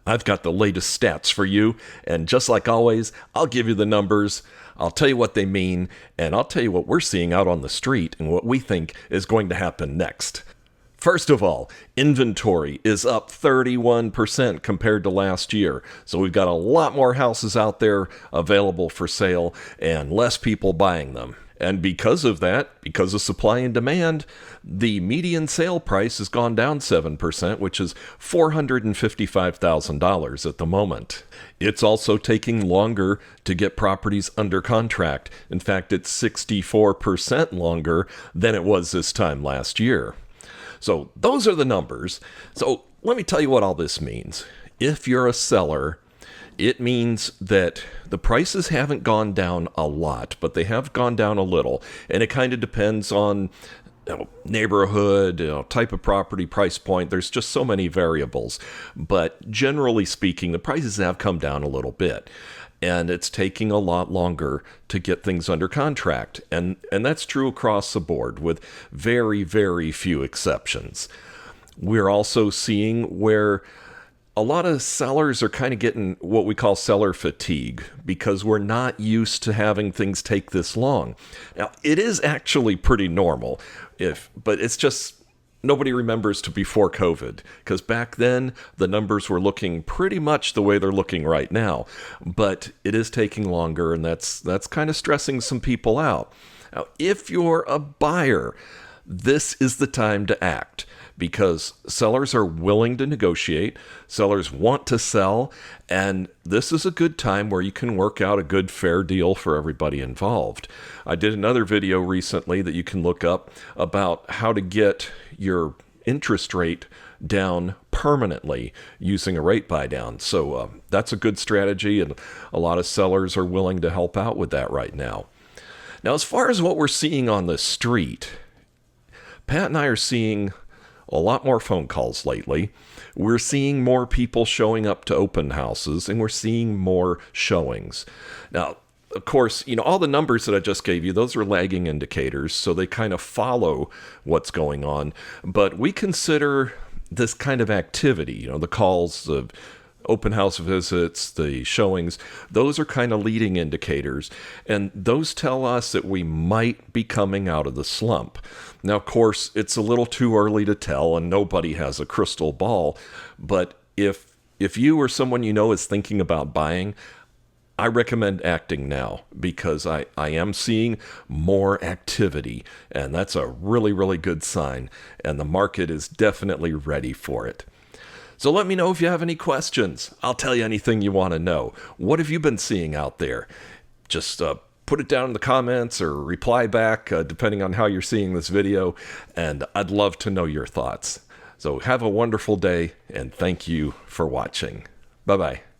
I've got the latest stats for you, and just like always, I'll give you the numbers, I'll tell you what they mean, and I'll tell you what we're seeing out on the street and what we think is going to happen next. First of all, inventory is up 31% compared to last year. So we've got a lot more houses out there available for sale and less people buying them. And because of that, because of supply and demand, the median sale price has gone down 7%, which is $455,000 at the moment. It's also taking longer to get properties under contract. In fact, it's 64% longer than it was this time last year. So those are the numbers. So let me tell you what all this means. If you're a seller, it means that the prices haven't gone down a lot, but they have gone down a little. And it kind of depends on neighborhood, type of property, price point. There's just so many variables. But generally speaking, the prices have come down a little bit. And it's taking a lot longer to get things under contract. And that's true across the board with very, very few exceptions. We're also seeing where a lot of sellers are kind of getting what we call seller fatigue because we're not used to having things take this long. Now, it is actually pretty normal, but it's just nobody remembers to before COVID, because back then the numbers were looking pretty much the way they're looking right now. But it is taking longer, and that's kind of stressing some people out. Now, if you're a buyer, this is the time to act, because sellers are willing to negotiate, sellers want to sell, and this is a good time where you can work out a good, fair deal for everybody involved. I did another video recently that you can look up about how to get your interest rate down permanently using a rate buy down. So that's a good strategy, and a lot of sellers are willing to help out with that right now. Now, as far as what we're seeing on the street, Pat and I are seeing a lot more phone calls lately. We're seeing more people showing up to open houses, and we're seeing more showings. Now, of course, all the numbers that I just gave you, those are lagging indicators, so they kind of follow what's going on. But we consider this kind of activity, the calls, the open house visits, the showings, those are kind of leading indicators. And those tell us that we might be coming out of the slump. Now, of course, it's a little too early to tell, and nobody has a crystal ball. But if you or someone you know is thinking about buying, I recommend acting now, because I am seeing more activity, and that's a really, really good sign. And the market is definitely ready for it. So let me know if you have any questions. I'll tell you anything you want to know. What have you been seeing out there? Just put it down in the comments or reply back, depending on how you're seeing this video, and I'd love to know your thoughts. So have a wonderful day, and thank you for watching. Bye-bye.